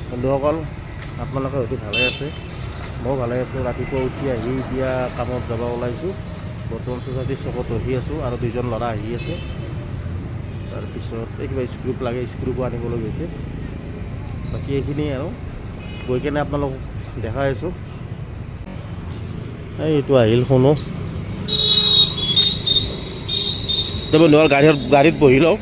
বন্ধুসকল, আপোনালোকে হয়তো ভালে আছে, ময়ো ভালে আছোঁ। ৰাতিপুৱা উঠি আহি এতিয়া কামত যাব ওলাইছোঁ। বৰ্তমান চ'চাইটি চকত ৰখি আছোঁ আৰু দুজন ল'ৰা আহি আছে। তাৰপিছত এই কিবা স্ক্ৰুপ লাগে, স্ক্ৰুপো আনিবলৈ গৈছে। বাকী এইখিনিয়ে আৰু গৈ কেনে আপোনালোকক দেখাই আছোঁ। এইটো আহিল শুনো। বন্ধুসকল, গাড়ীত বহি লওঁ।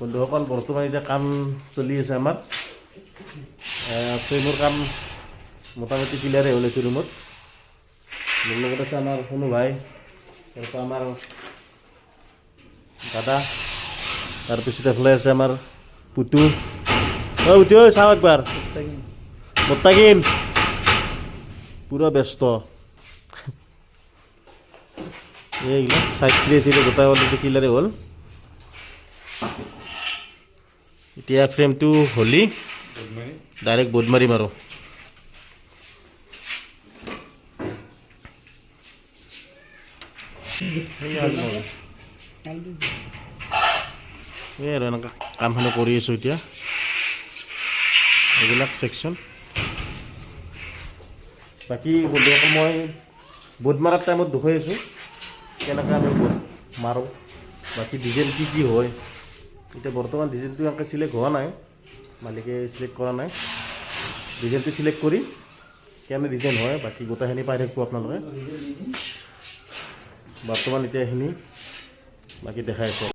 বন্ধুসকল, বৰ্তমান এতিয়া কাম চলি আছে আমাৰ। ফ্ৰেমৰ কাম মোটামুটি ক্লিয়াৰে হ'ল এইটো ৰুমত। মোৰ লগত আছে আমাৰ সোণু ভাই, তাৰপৰা আমাৰ দাদা, তাৰপিছত এফালে আছে আমাৰ পুতু। পুতু চাওঁ একবাৰ, মোত্তাকিন পুৰা ব্যস্ত। এইবিলাক চাইড ক্ৰিয়েটিভ গোটাই অলৰেডি ক্লিয়াৰে হ'ল। এতিয়া ফ্ৰেমটো হ'লি ডাইৰেক্ট ব'ৰ্ড মাৰিম আৰু। এই আৰু এনেকুৱা কামখিনি কৰি আছোঁ এতিয়া। এইবিলাক ছেকশ্যন। বাকী বন্ধুসকল, মই ব'ৰ্ড মাৰাৰ টাইমত দেখুৱাই আছোঁ কেনেকৈ আমি ব'ৰ্ড মাৰোঁ, বাকী ডিজাইন কি হয়। এতিয়া বৰ্তমান ডিজাইনটো এনেকৈ চিলেক্ট হোৱা নাই, মালিকে চিলেক্ট কৰা নাই। ডিজাইনটো চিলেক্ট কৰি কেনে ডিজাইন হয় বাকী গোটেইখিনি পাই থাকিব আপোনালোকে। বৰ্তমান এতিয়া এইখিনি বাকী দেখাই আছোঁ।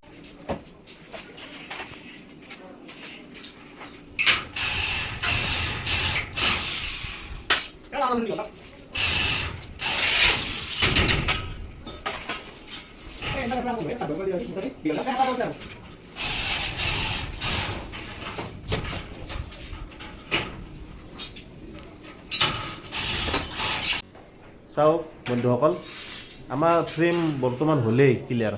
চাওক বন্ধুসকল, আমাৰ ফ্ৰেম বৰ্তমান হ'লেই ক্লিয়াৰ।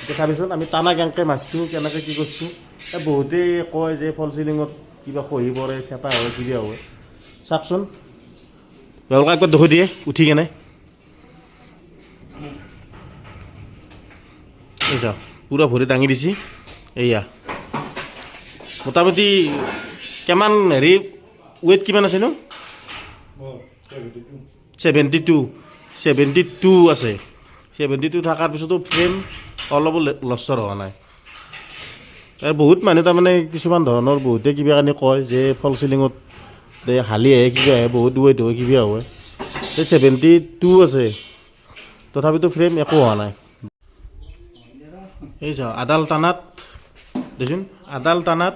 এতিয়া চাবিচোন আমি টানা কেনেকৈ মাৰিছোঁ, কেনেকৈ কি কৰিছোঁ। বহুতেই কয় যে ফল চিলিঙত কিবা খহি পৰে, ফেটা হয়, কিবা হয়। চাওকচোন, তেওঁলোকে একবাৰ দেখুৱাই দিয়ে উঠি কেনে। এই চাওক, পূৰা ভৰি দাঙি দিছে। এইয়া মোটামুটি কিমান হেৰি ৱেইট কিমান আছে নো? 72 আছে। 72 থকাৰ পিছতো ফ্ৰেম অলপো লৰচৰ হোৱা নাই। বহুত মানুহ তাৰমানে কিছুমান ধৰণৰ বহুতে কিবা কানি কয় যে ফল চিলিঙত হালি আহে, কিবা আহে, বহুত ৱেইট হয়, কিবা হয়। 72 আছে, তথাপিতো ফ্ৰেম একো হোৱা নাই। এই চাওক, আডাল টানাত দেচোন, আডাল টানাত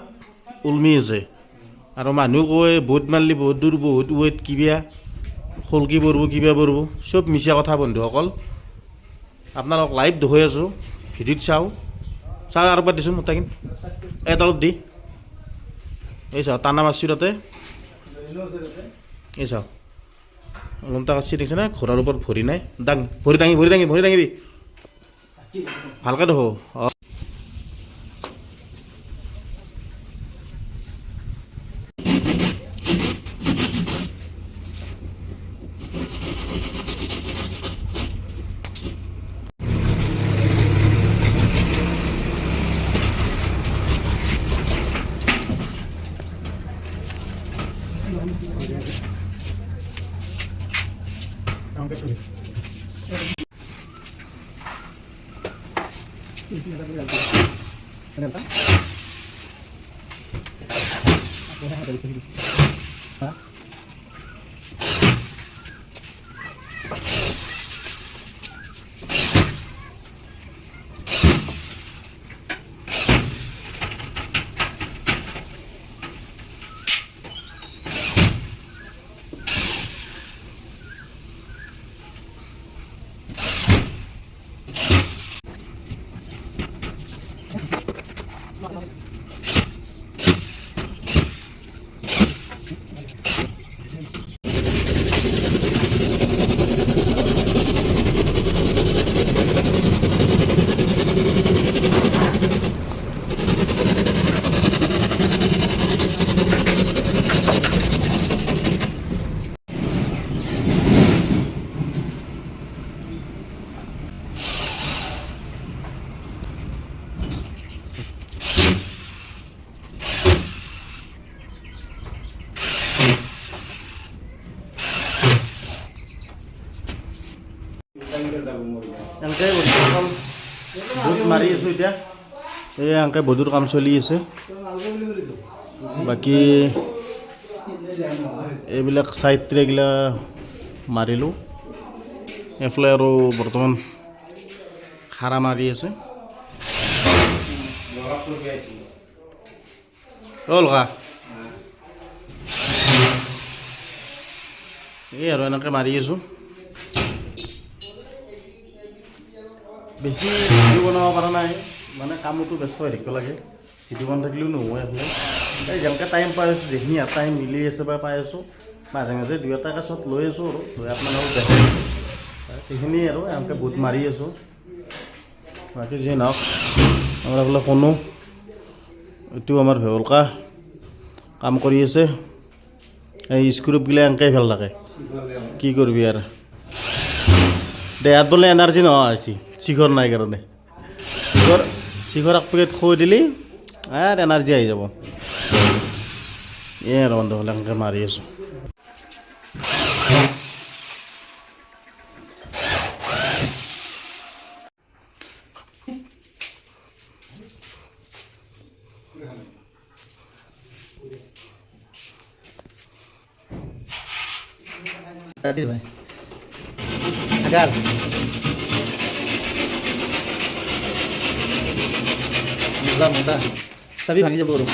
উলমি আছে। আৰু মানুহ কয় বহুত মাৰিলি বহুত দূৰ, বহুত ৱেইট, কিবা খলকি পৰিব, কিবা পৰিব। চব মিছা কথা বন্ধুসকল। আপোনালোক লাইভ দেখুৱাই আছোঁ, ভিডিঅ'ত চাওঁ আৰু এবাৰ দিছোঁ মোটাকিন এডালত দি। এই চাওক, টানা মাৰছোঁ তাতে। এই চাওক, অলমটা কাটছি দেখিছে না, ঘোঁৰাৰ ওপৰত ভৰি নাই। ভৰি দাঙি দি ভালকৈ দেখো। এনেকৈ বহুত মাৰি আছোঁ এতিয়া। এই এনেকৈ বহুতৰ কাম চলি আছে। বাকী এইবিলাক চাইড ট্ৰেগিলা মাৰিলোঁ। এইফালে আৰু বৰ্তমান খাৰা মাৰি আছে। হ'ল কা এই আৰু এনেকৈ মাৰি আছোঁ। বেছি ভিডিঅ' বনাব পৰা নাই, মানে কামতো ব্যস্ত হৈ থাকিব লাগে। ভিডিঅ' বনাই থাকিলেও নহয় এইফালে। এই যেনেকৈ টাইম পাই আছোঁ, যিখিনি টাইম মিলি আছে বা পাই আছোঁ, মাজে মাজে দুই এটা কাছত লৈ আছোঁ আৰু লৈ আপোনালোকক দেখাই সেইখিনি আৰু এনেকৈ বুট মাৰি আছোঁ। বাকী যি নহওক আমাৰ এইফালে কোনো এইটো আমাৰ ভেৱলকা কাম কৰি আছে। এই স্ক্ৰুপগিলা এনেকৈ ভাল থাকে, কি কৰিবি আৰু দেহাত বোলে এনাৰ্জি নোহোৱা হৈছে, শিখৰ নাই কাৰণে। শিখৰ এক পেকেট খুৱাই দিলি আৰু এনাৰ্জি আহি যাব। এই আৰু বন্ধুসকলে এনেকৈ মাৰি আছোঁ। ভাই আগাৰ মজা মজা চাবি ভাঙি যাব আৰু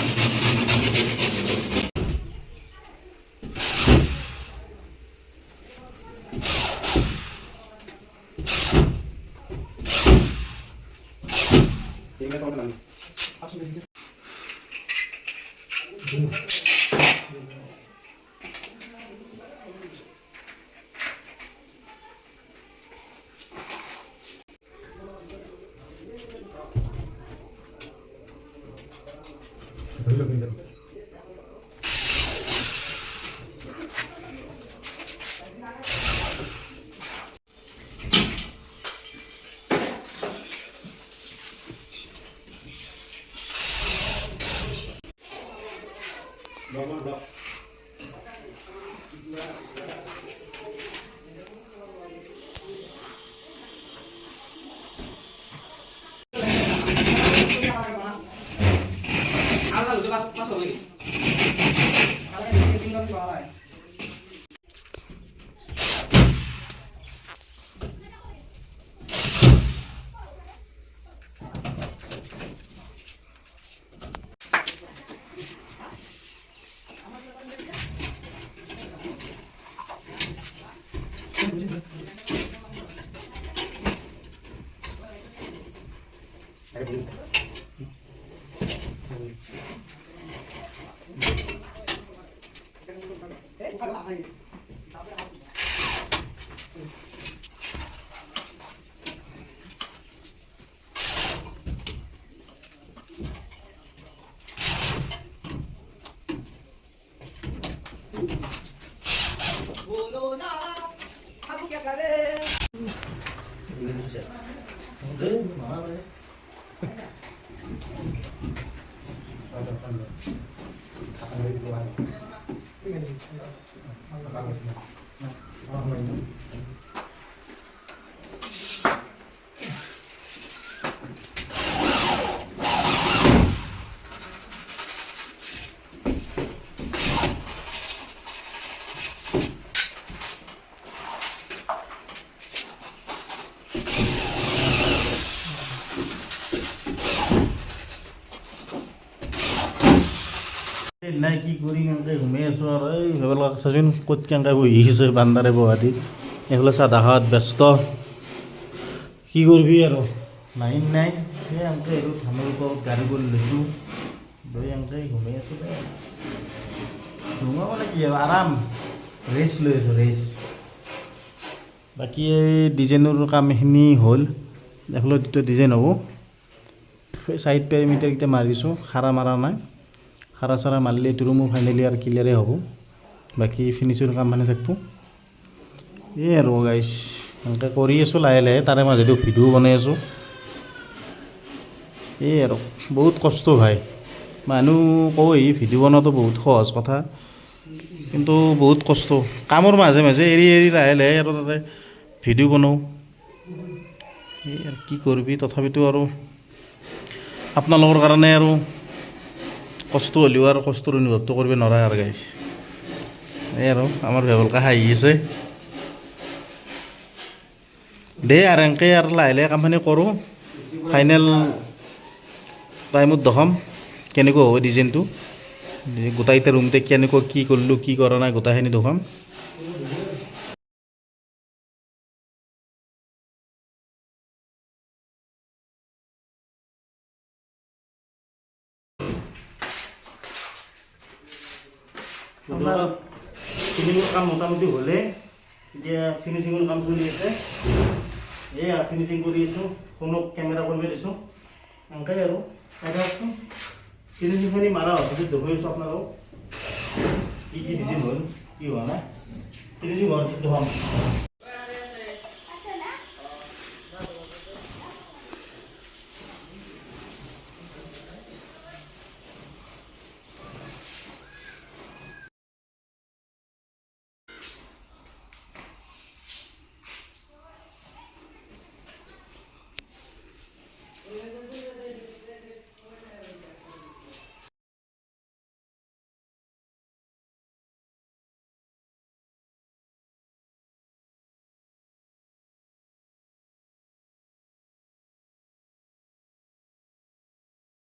নাই কি কৰি কেনেকৈ ঘুমাই আছোঁ আৰু এই সেইবিলাক চাচোন ক'ত কেনেকৈ বহি আছে বান্দাৰে বহাদি এইফালে চাহ তাহাত ব্যস্ত কি কৰিবি আৰু লাইন নাই সেই এনেকৈ আৰু ধানৰ ওপৰত গাড়ী কৰি লৈছোঁ লৈ এনেকৈ ঘুমাই আছোঁ দে ঘুমা মানে কি আৰু আৰাম ৰেষ্ট লৈ আছোঁ ৰেষ্ট বাকী এই ডিজাইনৰ কামখিনি হ'ল এইফালে দুটা ডিজাইন হ'ব চাইড পেৰিমিটাৰকেইটা মাৰিছোঁ খাৰা মাৰা নাই খাৰা চাৰা মাৰিলে এইটো ৰুমো ফাইনেলি আৰু ক্লিয়াৰে হ'ব বাকী ফিনিচিঙৰ কাম মানে থাকিব এই আৰু গাইছ এনেকৈ কৰি আছোঁ লাহে লাহে তাৰে মাজেদি ভিডিঅ' বনাই আছোঁ এই আৰু বহুত কষ্ট ভাই মানুহ কয় ভিডিঅ' বনোৱাটো বহুত সহজ কথা কিন্তু বহুত কষ্ট কামৰ মাজে মাজে এৰি এৰি লাহে লাহে আৰু তাতে ভিডিঅ' বনাওঁ এই আৰু কি কৰিবি তথাপিতো আৰু আপোনালোকৰ কাৰণে আৰু কষ্ট হ'লেও আৰু কষ্টৰ অনুভৱটো কৰিব নোৱাৰা আৰু গাইছ এই আৰু আমাৰ ভেবলকা হাঁহি আছে দে আৰু এনেকৈ আৰু লাহে লাহে কামখিনি কৰোঁ ফাইনেল টাইমত দেখাম কেনেকুৱা হ'ব ডিজাইনটো গোটেইকেইটা ৰুমতে কেনেকুৱা কি কৰিলোঁ কি কৰা নাই গোটেইখিনি দেখাম ফিনিচিঙৰ কাম মোটামুটি হ'লে এতিয়া ফিনিচিঙৰ কাম চলি আছে এয়া ফিনিচিং কৰি আছোঁ ফোনক কেমেৰা কৰিব দিছোঁ এনেকৈ আৰু চাই থাকচোন ফিনিচিংখিনি মাৰা হোৱাৰ পিছত দেখুৱাই আছোঁ আপোনালোকক কি ডিজাইন হ'ল কি হোৱা নাই ফিনিচিং হোৱাৰ পিছত দেখাম